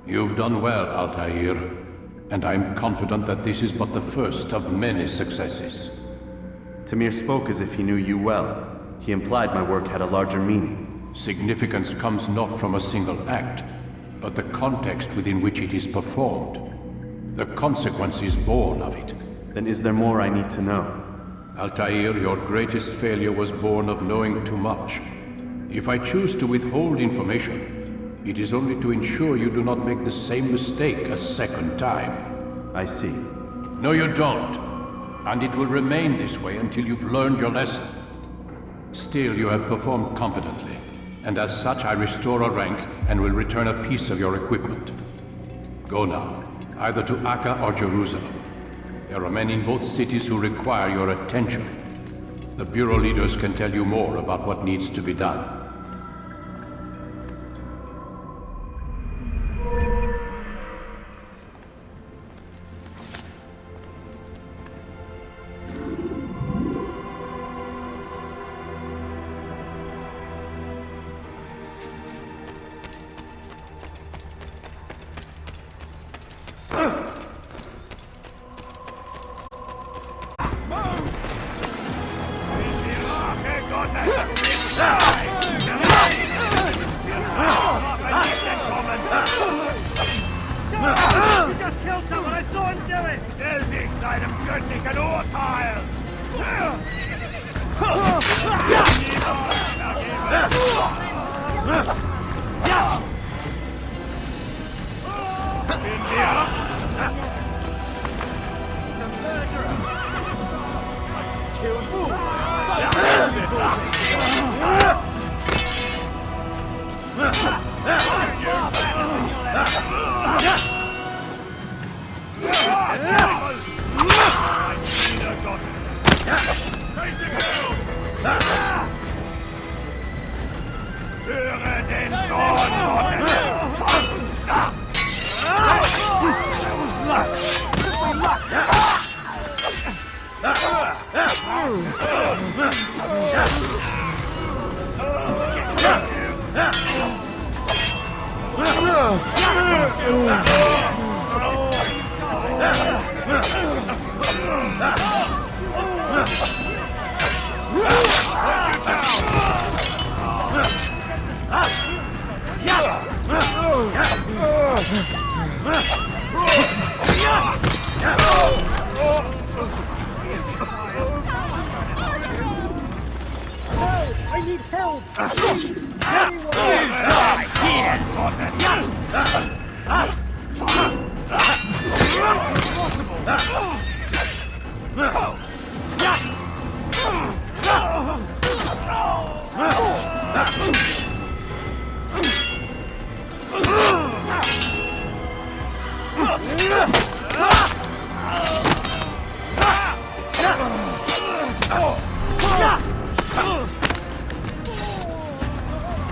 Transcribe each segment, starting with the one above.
You've done well, Altair, and I'm confident that this is but the first of many successes. Tamir spoke as if he knew you well. He implied my work had a larger meaning. Significance comes not from a single act, but the context within which it is performed. The consequences born of it. Then is there more I need to know? Altair, your greatest failure was born of knowing too much. If I choose to withhold information, it is only to ensure you do not make the same mistake a second time. I see. No, you don't. And it will remain this way until you've learned your lesson. Still, you have performed competently, and as such I restore a rank and will return a piece of your equipment. Go now, either to Akka or Jerusalem. There are men in both cities who require your attention. The Bureau leaders can tell you more about what needs to be done.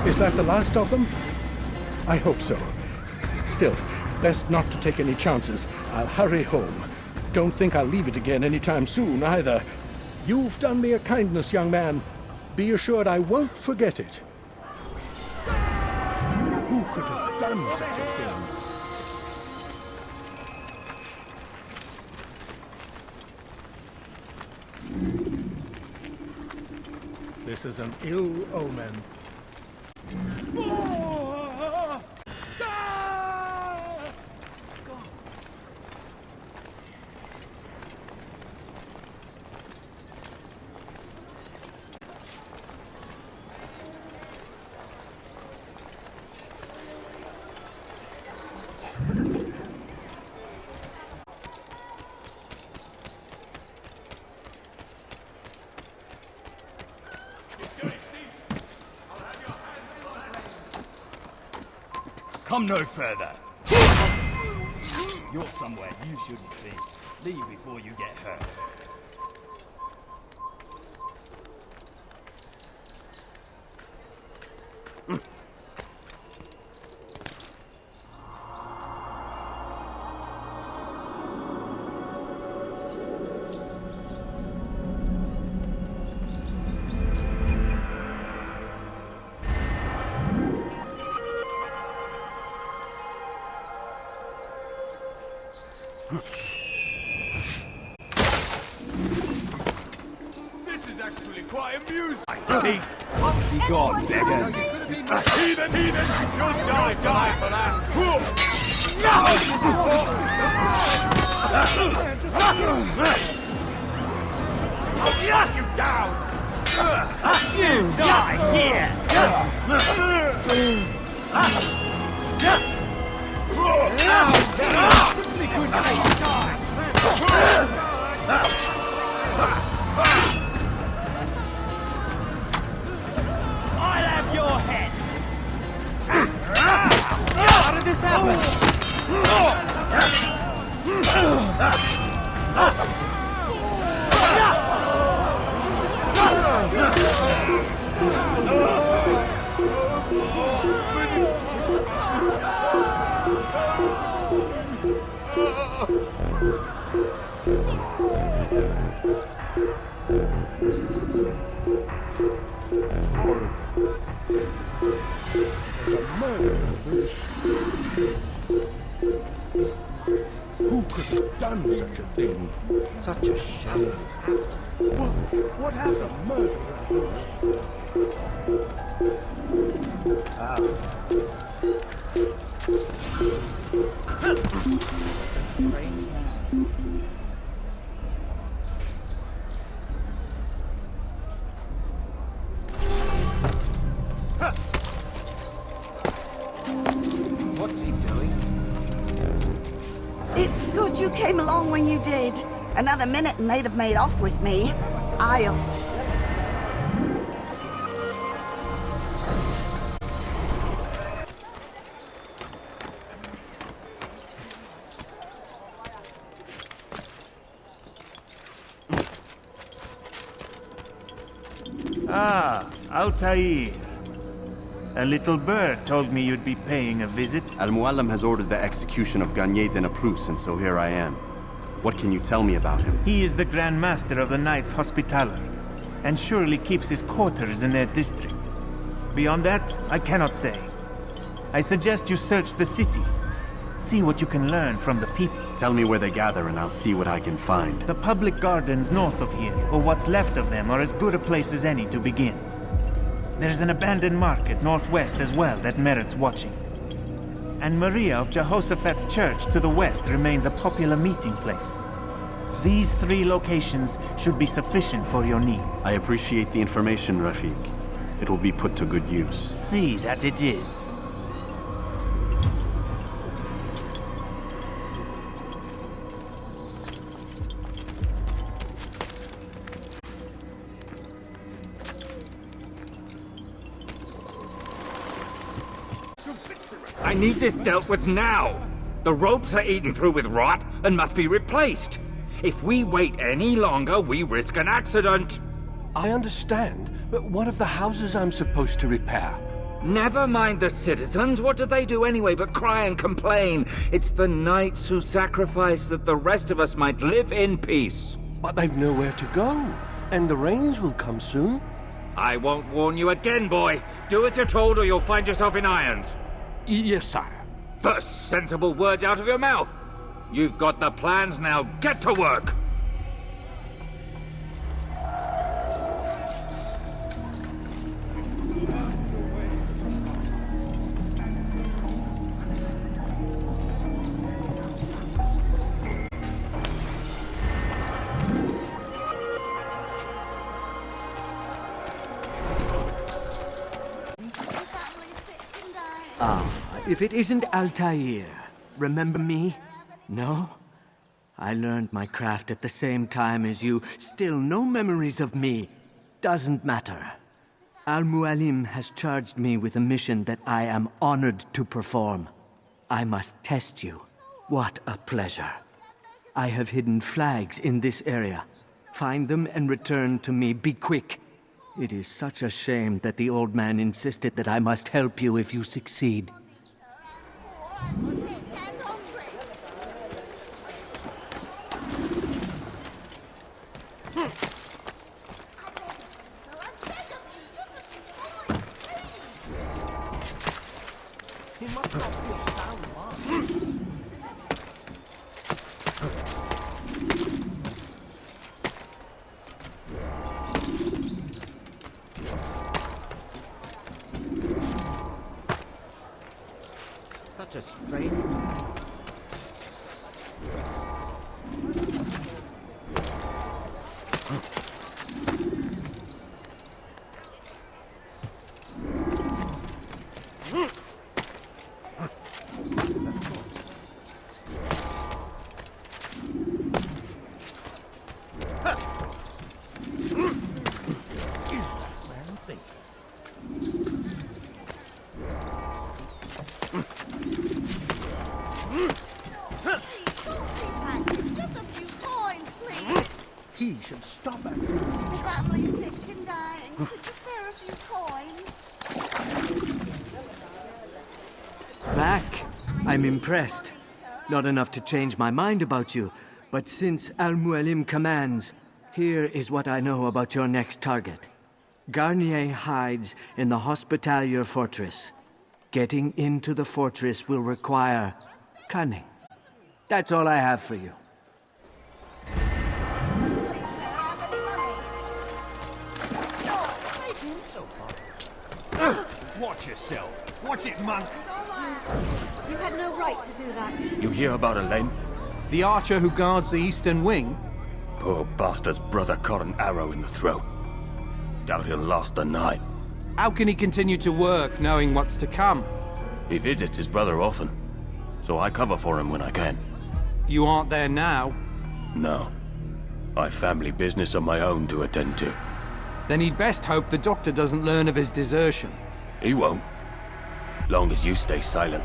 Is that the last of them? I hope so. Still, best not to take any chances. I'll hurry home. Don't think I'll leave it again anytime soon, either. You've done me a kindness, young man. Be assured I won't forget it. Who could have done such a thing? This is an ill omen. Come no further. You're somewhere you shouldn't be. Leave before you get hurt. This is actually quite amusing. Be gone, beggar. Heathen, you should die for that. I'll shut you down. You die here. I'll have your head. How did this happen? Who could have done such a thing? Such a shame. What has a murderer? What's he doing? It's good you came along when you did. Another minute and they'd have made off with me. I'll... Ah, Altair. A little bird told me you'd be paying a visit. Al-Muallim has ordered the execution of Garnier de Naplouse, and so here I am. What can you tell me about him? He is the Grand Master of the Knights Hospitaller, and surely keeps his quarters in their district. Beyond that, I cannot say. I suggest you search the city. See what you can learn from the people. Tell me where they gather and I'll see what I can find. The public gardens north of here, or what's left of them, are as good a place as any to begin. There's an abandoned market northwest as well that merits watching. And Maria of Jehoshaphat's church to the west remains a popular meeting place. These 3 locations should be sufficient for your needs. I appreciate the information, Rafiq. It will be put to good use. See that it is. I need this dealt with now. The ropes are eaten through with rot and must be replaced. If we wait any longer, we risk an accident. I understand, but what of the houses I'm supposed to repair? Never mind the citizens. What do they do anyway but cry and complain? It's the knights who sacrifice that the rest of us might live in peace. But they've nowhere to go, and the rains will come soon. I won't warn you again, boy. Do as you're told or you'll find yourself in irons. Yes, sire. First, sensible words out of your mouth. You've got the plans, now get to work! If it isn't Altair, remember me? No? I learned my craft at the same time as you. Still no memories of me. Doesn't matter. Al-Mualim has charged me with a mission that I am honored to perform. I must test you. What a pleasure. I have hidden flags in this area. Find them and return to me. Be quick. It is such a shame that the old man insisted that I must help you if you succeed. Such a strange... He should stop at My family's sick and dying. Could you spare a few coins? Back. I'm impressed. Not enough to change my mind about you, but since Al-Mualim commands, here is what I know about your next target. Garnier hides in the Hospitalier Fortress. Getting into the fortress will require cunning. That's all I have for you. Watch yourself. Watch it, monk. You had no right to do that. You hear about Elaine? The archer who guards the eastern wing? Poor bastard's brother caught an arrow in the throat. Doubt he'll last the night. How can he continue to work, knowing what's to come? He visits his brother often, so I cover for him when I can. You aren't there now? No. I've family business of my own to attend to. Then he'd best hope the doctor doesn't learn of his desertion. He won't. Long as you stay silent.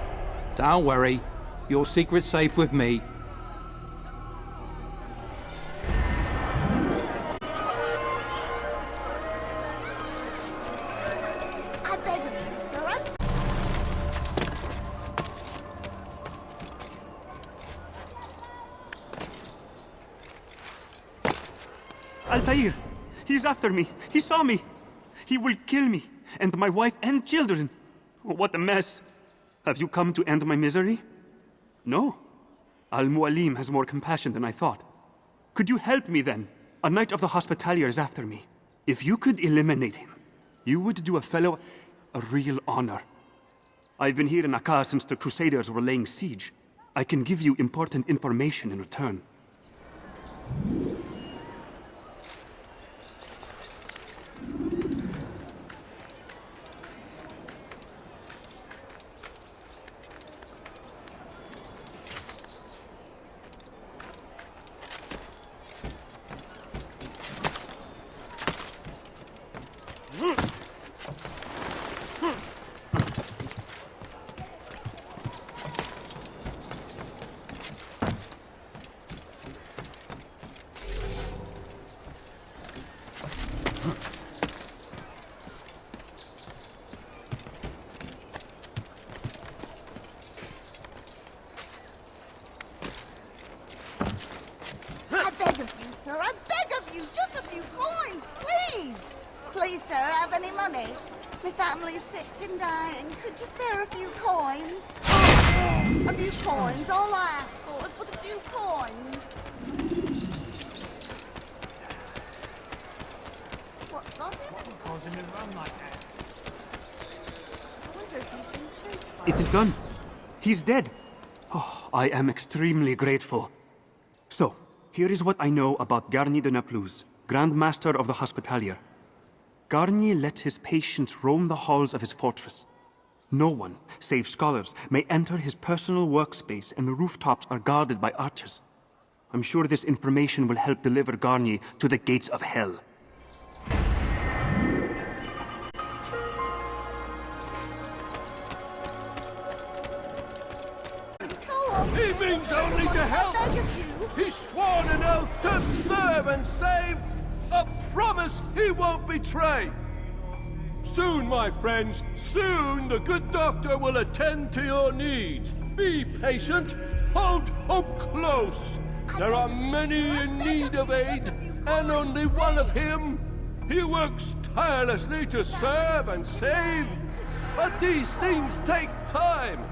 Don't worry. Your secret's safe with me. I beg of you, sir. Altair! He's after me! He saw me! He will kill me, and my wife and children! What a mess! Have you come to end my misery? No. Al-Mualim has more compassion than I thought. Could you help me then? A knight of the Hospitalier is after me. If you could eliminate him, you would do a fellow a real honor. I've been here in Akkar since the Crusaders were laying siege. I can give you important information in return. I beg of you, sir. I beg of you. Just a few coins, please. Please, sir, have any money? My family's sick and dying. Could you spare a few coins? A few coins. All I ask for is but a few coins. What's got him? Causing him to run like that. I wonder if he's been chased by... It is done. He's dead. Oh, I am extremely grateful. So, here is what I know about Garnier de Naplouse, Grand Master of the Hospitalier. Garnier let his patients roam the halls of his fortress. No one, save scholars, may enter his personal workspace, and the rooftops are guarded by archers. I'm sure this information will help deliver Garnier to the gates of hell. He means only to help! He's sworn an oath to serve and save! A promise he won't betray! Soon, my friends, soon the good doctor will attend to your needs. Be patient, hold hope close. There are many in need of aid, and only one of him. He works tirelessly to serve and save, but these things take time.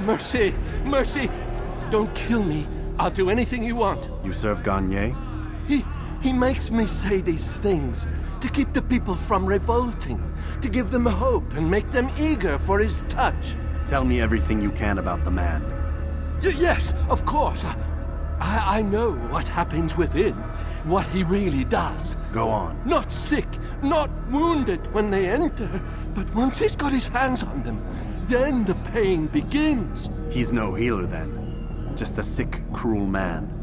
Mercy! Mercy! Don't kill me. I'll do anything you want. You serve Garnier? He makes me say these things to keep the people from revolting, to give them hope and make them eager for his touch. Tell me everything you can about the man. Yes, of course. I know what happens within, what he really does. Go on. Not sick, not wounded when they enter, but once he's got his hands on them, then the pain begins. He's no healer then. Just a sick, cruel man.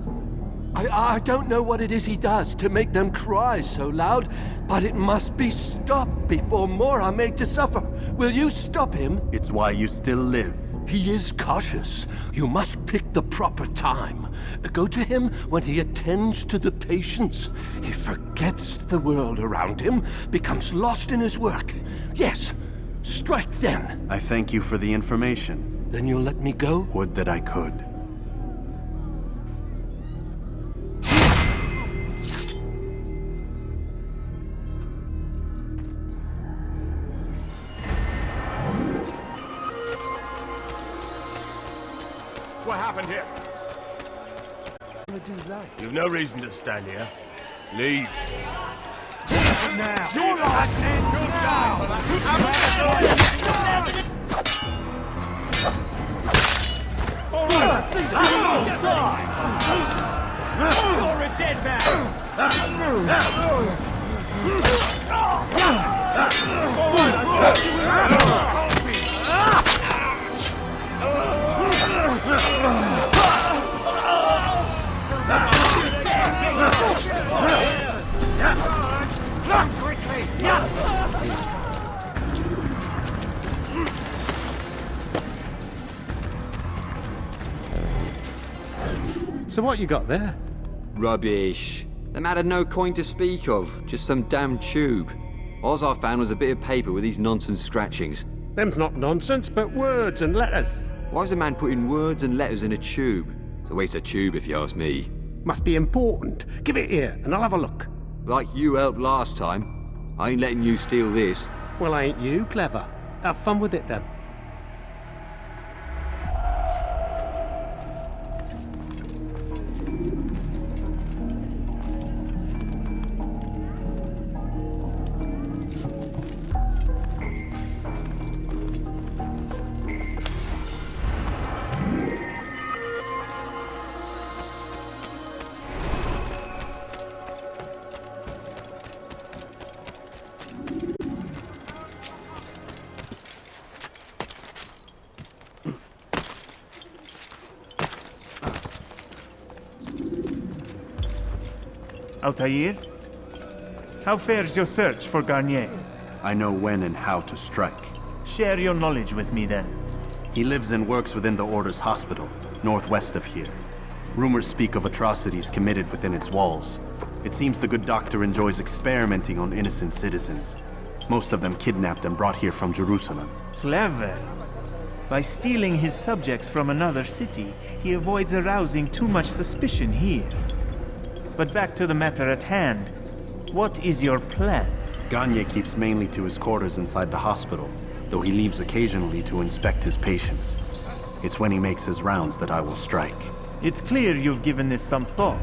I don't know what it is he does to make them cry so loud, but it must be stopped before more are made to suffer. Will you stop him? It's why you still live. He is cautious. You must pick the proper time. Go to him when he attends to the patients. He forgets the world around him, becomes lost in his work. Yes, strike then. I thank you for the information. Then you'll let me go? Would that I could. What happened here? You've no reason to stand here. Leave. Now. Your life ends now. You're a dead So what you got there? Rubbish. The man had no coin to speak of, just some damn tube. All I found was a bit of paper with these nonsense scratchings. Them's not nonsense, but words and letters. Why is a man putting words and letters in a tube? It's a waste of tube, if you ask me. Must be important. Give it here, and I'll have a look. Like you helped last time. I ain't letting you steal this. Well, ain't you clever? Have fun with it, then. Altair? How fares your search for Garnier? I know when and how to strike. Share your knowledge with me, then. He lives and works within the Order's hospital, northwest of here. Rumors speak of atrocities committed within its walls. It seems the good doctor enjoys experimenting on innocent citizens. Most of them kidnapped and brought here from Jerusalem. Clever. By stealing his subjects from another city, he avoids arousing too much suspicion here. But back to the matter at hand. What is your plan? Garnier keeps mainly to his quarters inside the hospital, though he leaves occasionally to inspect his patients. It's when he makes his rounds that I will strike. It's clear you've given this some thought.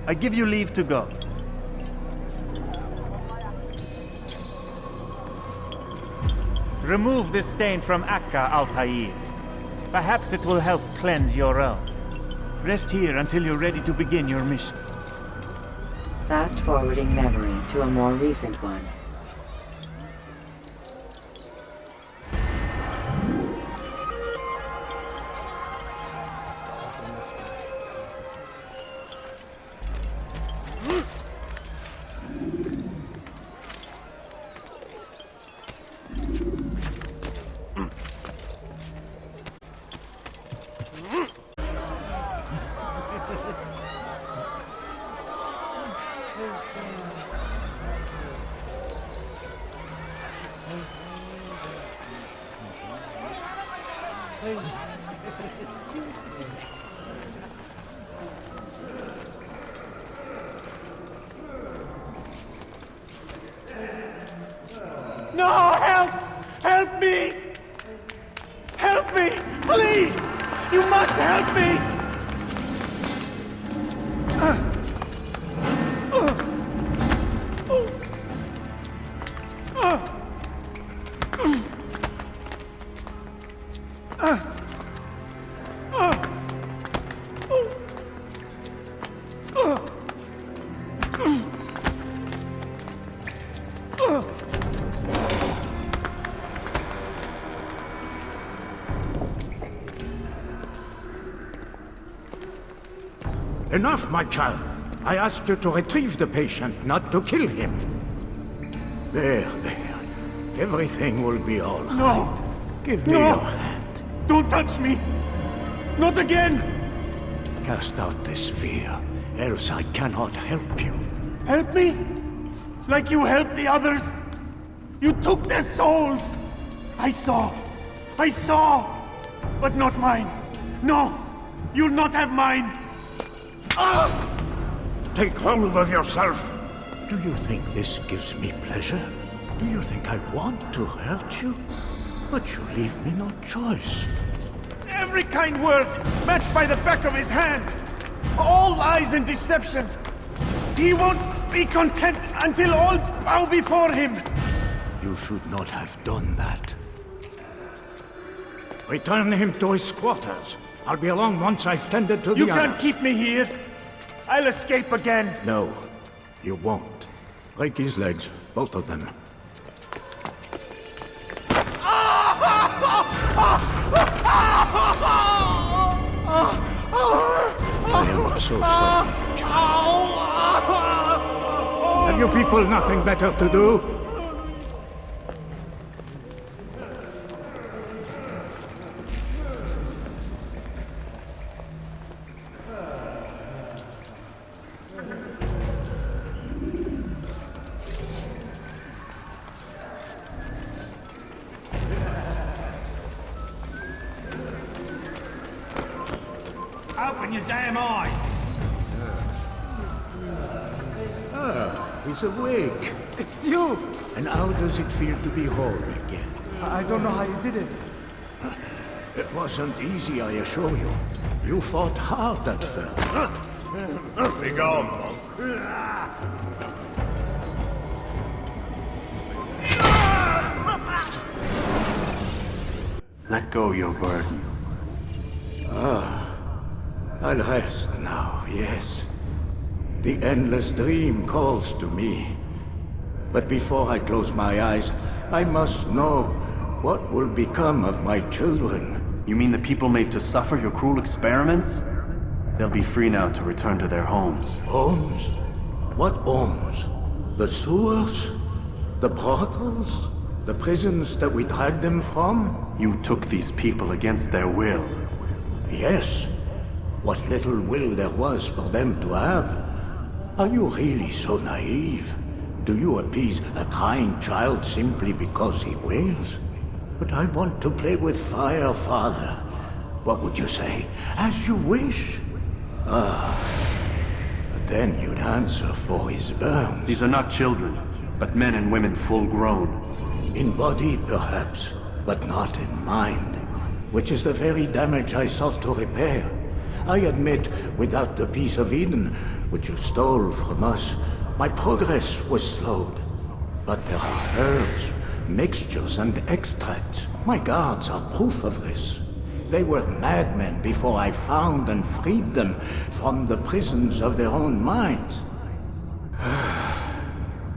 I give you leave to go. Remove this stain from Akka, Altair. Perhaps it will help cleanse your realm. Rest here until you're ready to begin your mission. Fast-forwarding memory to a more recent one. Help me! Enough, my child. I asked you to retrieve the patient, not to kill him. There. Everything will be all right. No! Give me your hand. Don't touch me! Not again! Cast out this fear, else I cannot help you. Help me? Like you helped the others? You took their souls! I saw! But not mine! No! You'll not have mine! Take hold of yourself! Do you think this gives me pleasure? Do you think I want to hurt you? But you leave me no choice. Every kind word matched by the back of his hand! All lies and deception! He won't be content until all bow before him! You should not have done that. Return him to his quarters. I'll be along once I've tended to the You can't others. keep me here! I'll escape again! No, you won't. Break his legs, both of them. I am so sorry, child. Have you people nothing better to do? Open your damn eye! He's awake. It's you! And how does it feel to be whole again? I don't know how you did it. It wasn't easy, I assure you. You fought hard at first. Be gone, Let go your burden. I'll rest now, yes. The endless dream calls to me. But before I close my eyes, I must know what will become of my children. You mean the people made to suffer your cruel experiments? They'll be free now to return to their homes. Homes? What homes? The sewers? The brothels? The prisons that we dragged them from? You took these people against their will. Yes. What little will there was for them to have. Are you really so naive? Do you appease a crying child simply because he wails? But I want to play with fire, Father. What would you say? As you wish. But then you'd answer for his burns. These are not children, but men and women full grown. In body, perhaps, but not in mind. Which is the very damage I sought to repair. I admit, without the piece of Eden, which you stole from us, my progress was slowed. But there are herbs, mixtures, and extracts. My guards are proof of this. They were madmen before I found and freed them from the prisons of their own minds.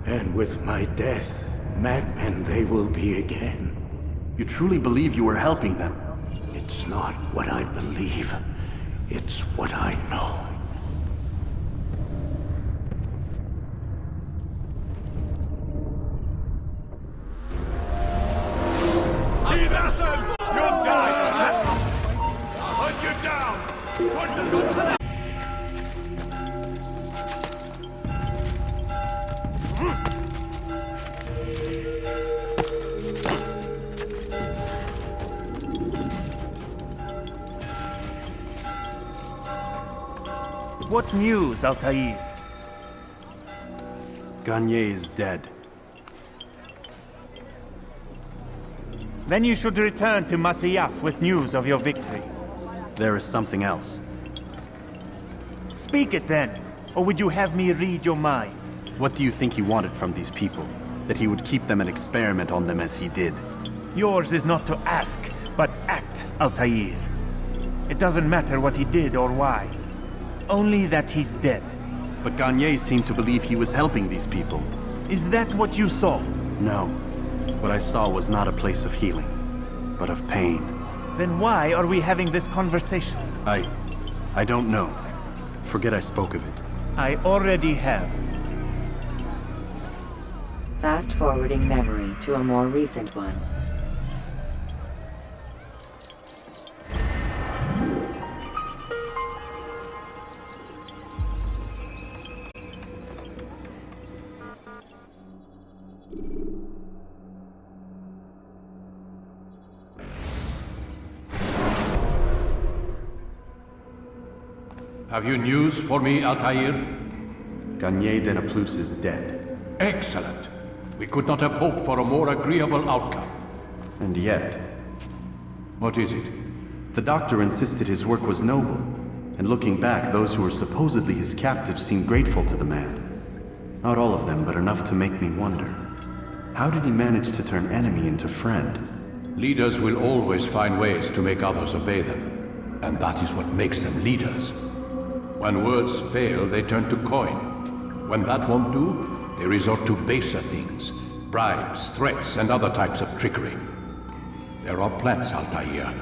And with my death, madmen they will be again. You truly believe you were helping them? It's not what I believe. It's what I know. Listen! You're dying! Put you down! What news, Altair? Gagne is dead. Then you should return to Masyaf with news of your victory. There is something else. Speak it then, or would you have me read your mind? What do you think he wanted from these people? That he would keep them and experiment on them as he did? Yours is not to ask, but act, Altair. It doesn't matter what he did or why. Only that he's dead. But Garnier seemed to believe he was helping these people. Is that what you saw? No. What I saw was not a place of healing, but of pain. Then why are we having this conversation? I don't know. Forget I spoke of it. I already have. Fast-forwarding memory to a more recent one. Have you news for me, Altair? Garnier de Naplouse is dead. Excellent. We could not have hoped for a more agreeable outcome. And yet... What is it? The doctor insisted his work was noble, and looking back, those who were supposedly his captives seemed grateful to the man. Not all of them, but enough to make me wonder. How did he manage to turn enemy into friend? Leaders will always find ways to make others obey them, and that is what makes them leaders. When words fail, they turn to coin. When that won't do, they resort to baser things, bribes, threats, and other types of trickery. There are plants, Altair,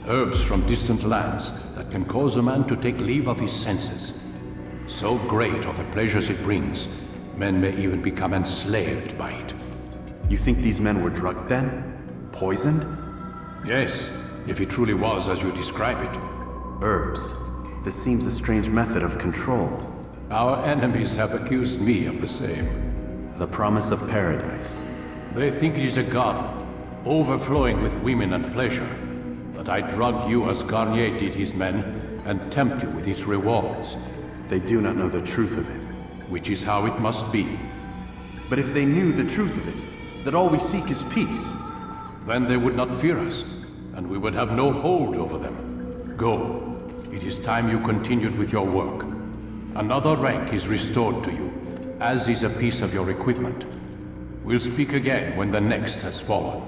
herbs from distant lands that can cause a man to take leave of his senses. So great are the pleasures it brings, men may even become enslaved by it. You think these men were drugged then? Poisoned? Yes, if it truly was as you describe it. Herbs. This seems a strange method of control. Our enemies have accused me of the same. The promise of paradise. They think it is a garden, overflowing with women and pleasure. But I drug you as Garnier did his men, and tempt you with his rewards. They do not know the truth of it. Which is how it must be. But if they knew the truth of it, that all we seek is peace, then they would not fear us, and we would have no hold over them. Go. It is time you continued with your work. Another rank is restored to you, as is a piece of your equipment. We'll speak again when the next has fallen.